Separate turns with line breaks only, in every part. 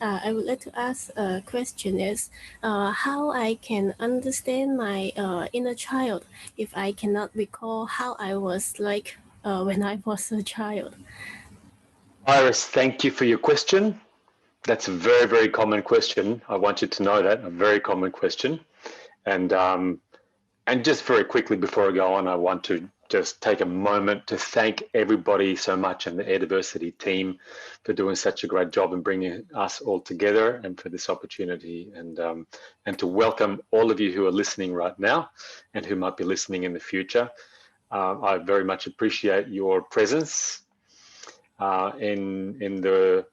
I would like to ask a question is how I can understand my inner child if I cannot recall how I was like when I was a child.
Iris, thank you for your question. That's a very, very common question. I want you to know that, a very common question. And just very quickly before I go on, I want to just take a moment to thank everybody so much in the EDiversity team for doing such a great job in bringing us all together and for this opportunity, and to welcome all of you who are listening right now and who might be listening in the future. I very much appreciate your presence in the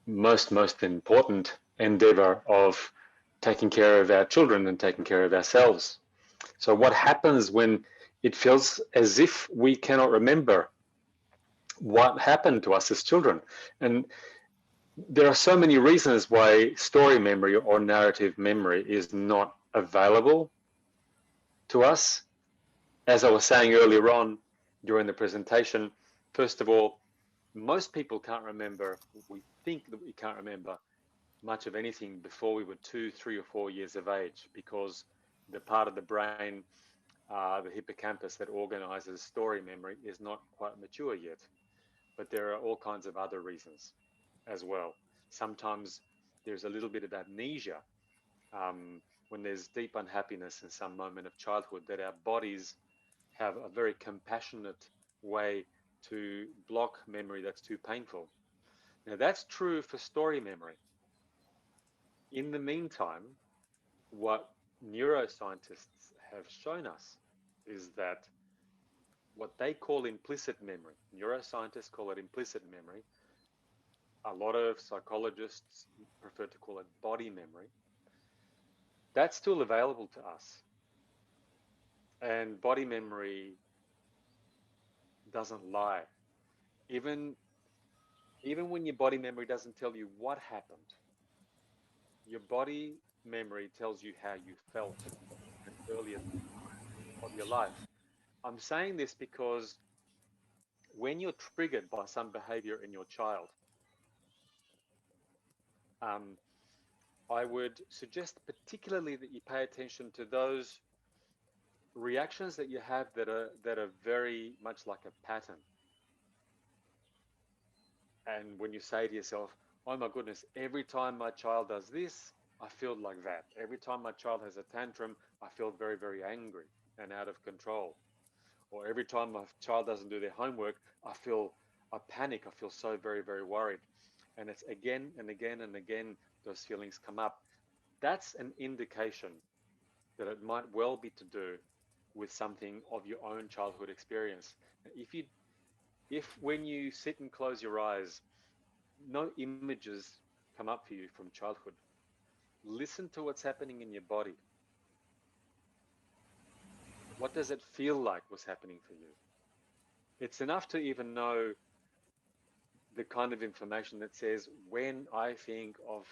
most important endeavor of taking care of our children and taking care of ourselves. So what happens when it feels as if we cannot remember what happened to us as children? And there are so many reasons why story memory or narrative memory is not available to us. As I was saying earlier on during the presentation, first of all, most people can't remember, we think that we can't remember much of anything before we were 2, 3, or 4 years of age, because the part of the brain, the hippocampus that organizes story memory, is not quite mature yet. But there are all kinds of other reasons as well. Sometimes there's a little bit of amnesia when there's deep unhappiness in some moment of childhood, that our bodies have a very compassionate way to block memory that's too painful. Now that's true for story memory. In the meantime, what neuroscientists have shown us is that what they call implicit memory, neuroscientists call it implicit memory, a lot of psychologists prefer to call it body memory, that's still available to us. And body memory doesn't lie. Even when your body memory doesn't tell you what happened, your body memory tells you how you felt earlier of your life. I'm saying this because when you're triggered by some behavior in your child, I would suggest particularly that you pay attention to those reactions that you have that are very much like a pattern. And when you say to yourself, oh my goodness, every time my child does this, I feel like that. Every time my child has a tantrum, I feel very, very angry and out of control. Or every time my child doesn't do their homework, I panic. I feel so very, very worried. And it's again and again and again, those feelings come up. That's an indication that it might well be to do with something of your own childhood experience. If when you sit and close your eyes, no images come up for you from childhood, listen to what's happening in your body. What does it feel like was happening for you? It's enough to even know the kind of information that says, when I think of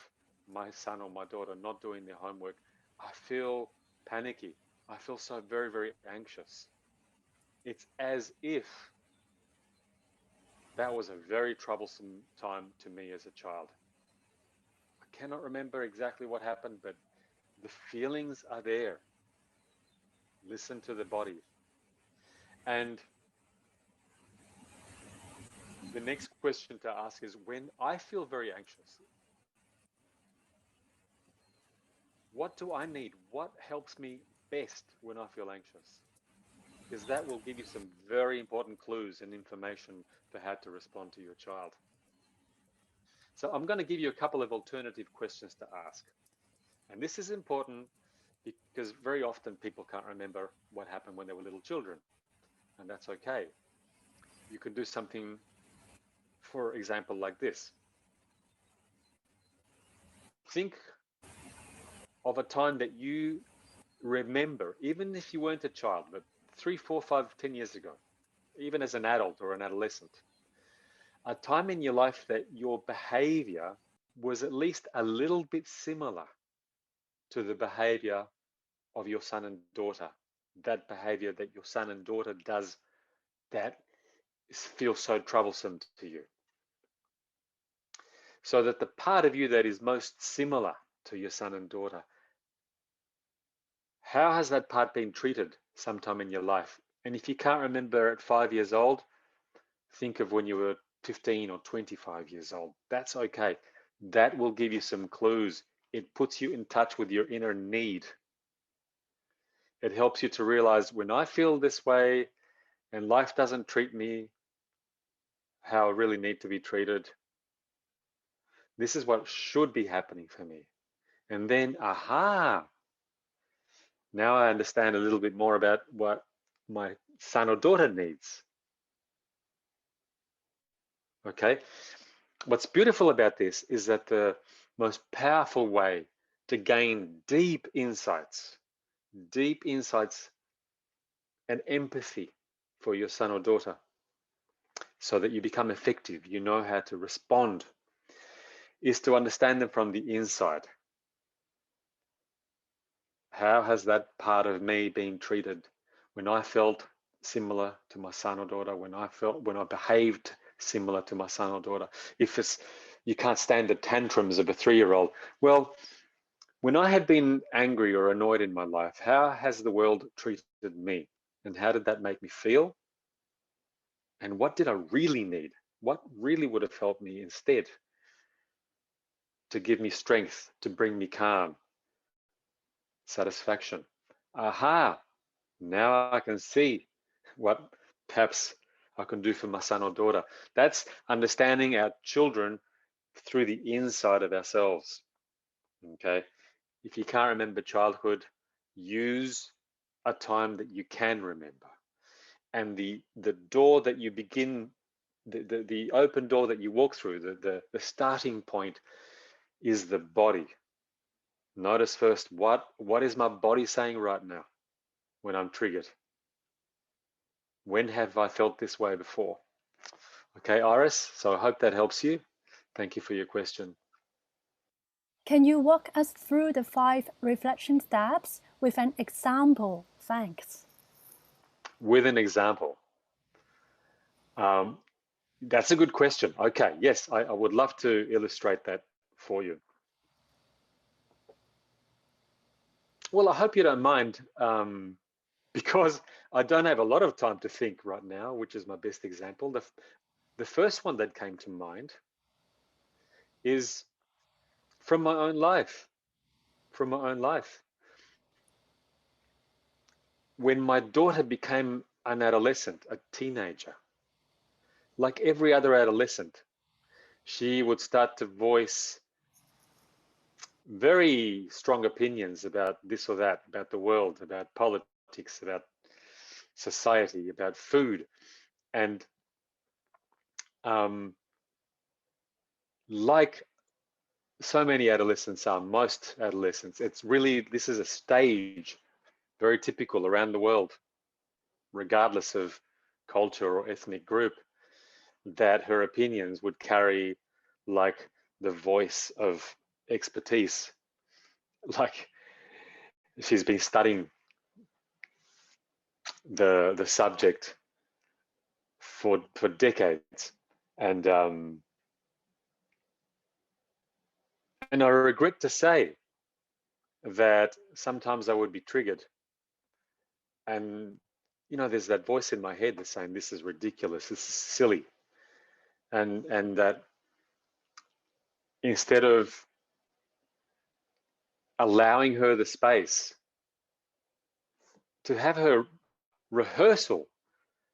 my son or my daughter not doing their homework, I feel panicky. I feel so very, very anxious. It's as if that was a very troublesome time to me as a child. I cannot remember exactly what happened, but the feelings are there. Listen to the body. And the next question to ask is, when I feel very anxious, what do I need? What helps me best when I feel anxious? Because that will give you some very important clues and information for how to respond to your child. So I'm going to give you a couple of alternative questions to ask. And this is important because very often people can't remember what happened when they were little children. And that's okay. You could do something, for example, like this. Think of a time that you remember, even if you weren't a child, but 3, 4, 5, 10 years ago, even as an adult or an adolescent, a time in your life that your behavior was at least a little bit similar to the behavior of your son and daughter, that behavior that your son and daughter does that feels so troublesome to you. so that the part of you that is most similar to your son and daughter, how has that part been treated sometime in your life? And if you can't remember at 5 years old, think of when you were 15 or 25 years old. That's okay. That will give you some clues. It puts you in touch with your inner need. It helps you to realize, when I feel this way and life doesn't treat me how I really need to be treated, this is what should be happening for me. And then, aha, now I understand a little bit more about what my son or daughter needs. Okay, what's beautiful about this is that the most powerful way to gain deep insights and empathy for your son or daughter, so that you become effective, you know how to respond, is to understand them from the inside. How has that part of me been treated when I felt similar to my son or daughter, when I behaved similar to my son or daughter? If it's, you can't stand the tantrums of a 3-year-old, well, when I had been angry or annoyed in my life, how has the world treated me? And how did that make me feel? And what did I really need? What really would have helped me instead to give me strength, to bring me calm, satisfaction? Aha, now I can see what perhaps I can do for my son or daughter. That's understanding our children through the inside of ourselves. Okay, if you can't remember childhood, use a time that you can remember. And the door that you begin, the open door that you walk through, the starting point is the body. Notice first, what is my body saying right now when I'm triggered? When have I felt this way before? Okay, Iris, so I hope that helps you. Thank you for your question.
Can you walk us through the 5 reflection steps with an example? Thanks.
With an example. That's a good question. Okay, yes, I would love to illustrate that for you. Well, I hope you don't mind, because I don't have a lot of time to think right now, which is my best example. The first one that came to mind is from my own life. When my daughter became an adolescent, a teenager, like every other adolescent, she would start to voice very strong opinions about this or that, about the world, about politics, about society, about food. And like so many adolescents are, most adolescents, it's really, this is a stage, very typical around the world, regardless of culture or ethnic group, that her opinions would carry like the voice of expertise. Like she's been studying the subject for decades, and I regret to say that sometimes I would be triggered, and you know, there's that voice in my head that's saying, this is ridiculous, this is silly, and that instead of allowing her the space to have her rehearsal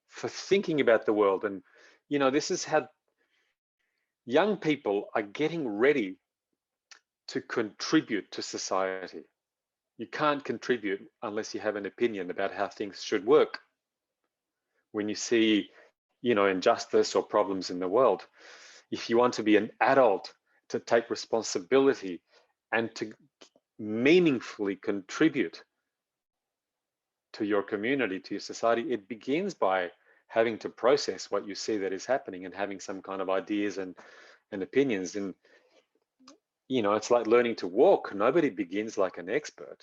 for thinking about the world. And you know, this is how young people are getting ready to contribute to society. You can't contribute unless you have an opinion about how things should work. When you see, you know, injustice or problems in the world, if you want to be an adult, to take responsibility and to meaningfully contribute to your community, to your society, it begins by having to process what you see that is happening and having some kind of ideas and opinions. And you know, it's like learning to walk. Nobody begins like an expert.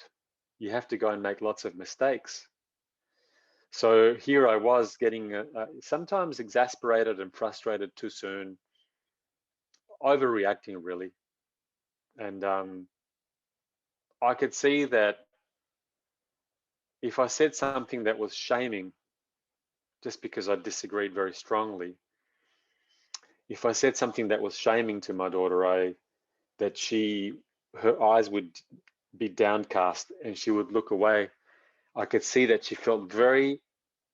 You have to go and make lots of mistakes. So here I was getting sometimes exasperated and frustrated too soon, overreacting really. And I could see that if I said something that was shaming, just because I disagreed very strongly, if I said something that was shaming to my daughter, that her eyes would be downcast and she would look away, I could see that she felt very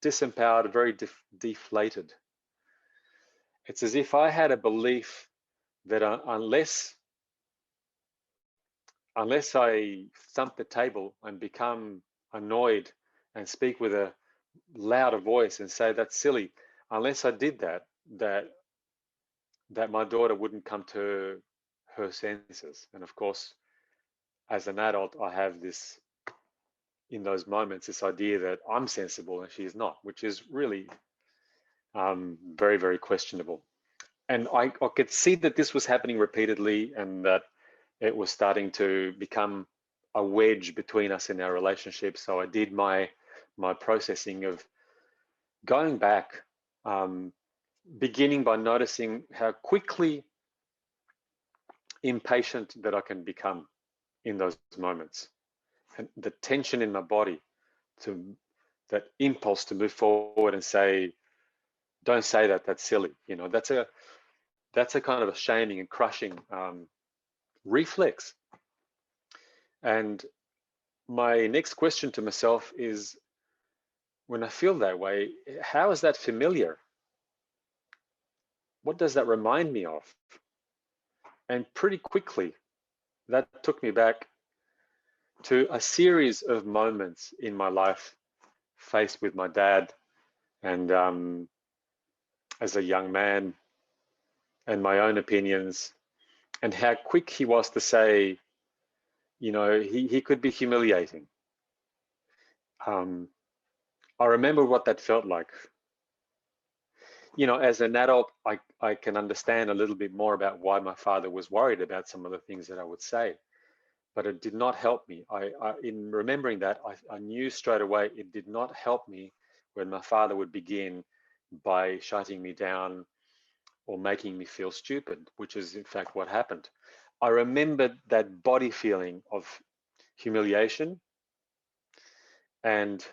disempowered, very deflated. It's as if I had a belief that unless I thump the table and become annoyed and speak with a louder voice and say that's silly, unless I did that my daughter wouldn't come to her senses. And of course, as an adult, I have this, in those moments, this idea that I'm sensible and she is not, which is really very, very questionable. And I could see that this was happening repeatedly and that it was starting to become a wedge between us in our relationship. So I did my processing of going back, beginning by noticing how quickly impatient that I can become in those moments, and the tension in my body, to that impulse to move forward and say, don't say that, that's silly. You know, that's a kind of a shaming and crushing reflex. And my next question to myself is, when I feel that way, how is that familiar? What does that remind me of? And pretty quickly, that took me back to a series of moments in my life faced with my dad, and as a young man, and my own opinions, and how quick he was to say, you know, he could be humiliating. I remember what that felt like. You know, as an adult, I can understand a little bit more about why my father was worried about some of the things that I would say, but it did not help me. In remembering that, I knew straight away it did not help me when my father would begin by shutting me down or making me feel stupid, which is in fact what happened. I remembered that body feeling of humiliation, and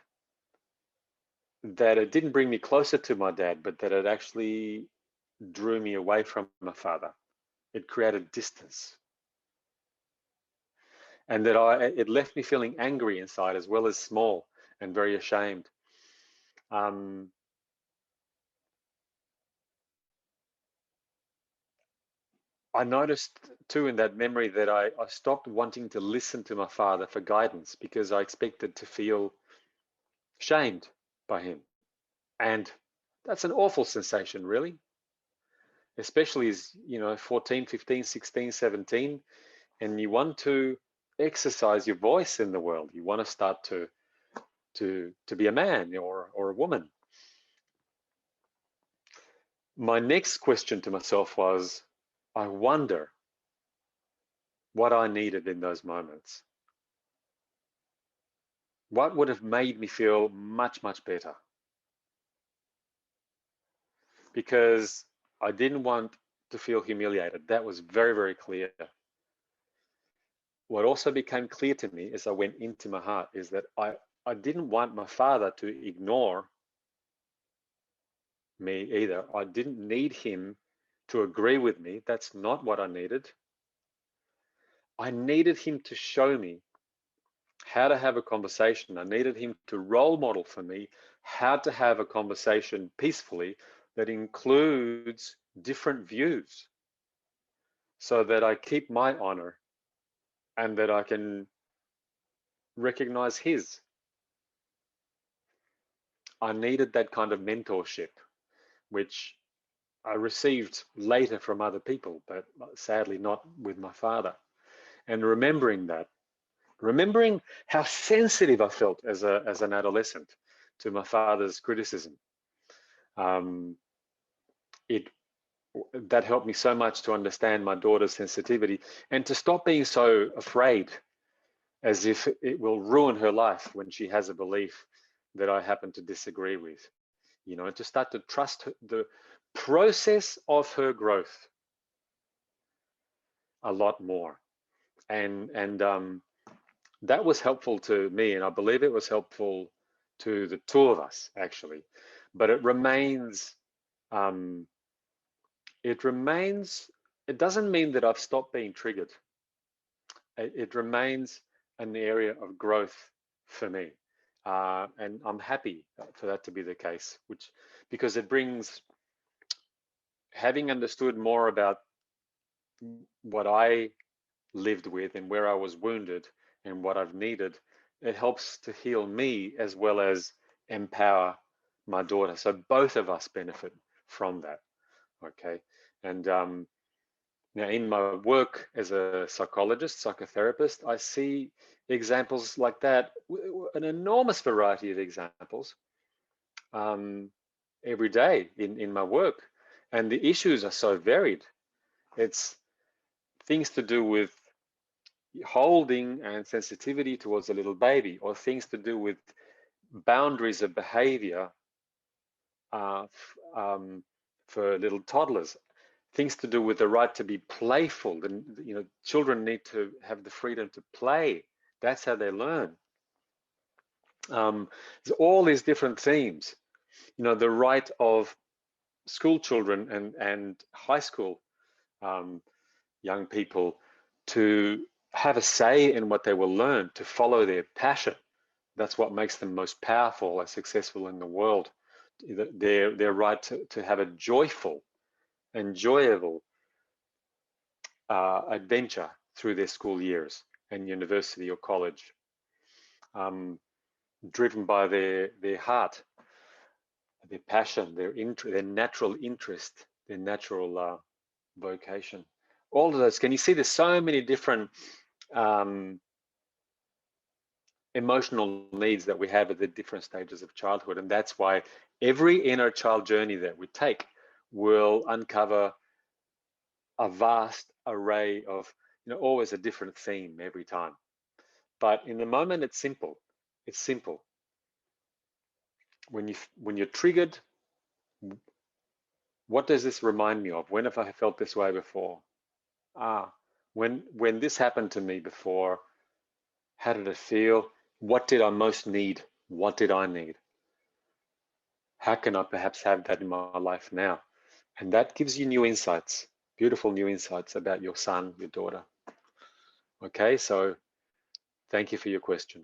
that it didn't bring me closer to my dad, but that it actually drew me away from my father. It created distance. And that it left me feeling angry inside, as well as small and very ashamed. I noticed too in that memory that I stopped wanting to listen to my father for guidance, because I expected to feel shamed by him. And that's an awful sensation, really, especially as, you know, 14, 15, 16, 17, and you want to exercise your voice in the world. You want to start to be a man or a woman. My next question to myself was, I wonder what I needed in those moments. What would have made me feel much, much better? Because I didn't want to feel humiliated. That was very, very clear. What also became clear to me as I went into my heart is that I didn't want my father to ignore me either. I didn't need him to agree with me. That's not what I needed. I needed him to show me how to have a conversation. I needed him to role model for me how to have a conversation peacefully that includes different views, so that I keep my honor and that I can recognize his. I needed that kind of mentorship, which I received later from other people, but sadly not with my father. And remembering how sensitive I felt as an adolescent to my father's criticism, that helped me so much to understand my daughter's sensitivity and to stop being so afraid, as if it will ruin her life when she has a belief that I happen to disagree with, and to start to trust the process of her growth. a lot more. And that was helpful to me, and I believe it was helpful to the two of us, actually. But it remains, it doesn't mean that I've stopped being triggered. It remains an area of growth for me. And I'm happy for that to be the case, because it brings, having understood more about what I lived with and where I was wounded and what I've needed, it helps to heal me as well as empower my daughter. So both of us benefit from that. Okay. And now in my work as a psychologist, psychotherapist, I see examples like that, an enormous variety of examples every day in my work. And the issues are so varied. It's things to do with holding and sensitivity towards a little baby, or things to do with boundaries of behavior for little toddlers, things to do with the right to be playful. And children need to have the freedom to play. That's how they learn. There's all these different themes. The right of school children and high school young people to have a say in what they will learn, to follow their passion. That's what makes them most powerful and successful in the world. Their right to have a joyful, enjoyable adventure through their school years and university or college, driven by their heart, their passion, their natural interest, their natural vocation. All of those. Can you see there's so many different emotional needs that we have at the different stages of childhood, and that's why every inner child journey that we take will uncover a vast array of, always a different theme every time. But in the moment, it's simple. It's simple. When you're triggered, what does this remind me of? When have I felt this way before? When this happened to me before, how did it feel? What did I most need? What did I need? How can I perhaps have that in my life now? And that gives you new insights, beautiful new insights about your son, your daughter. Okay, so thank you for your question.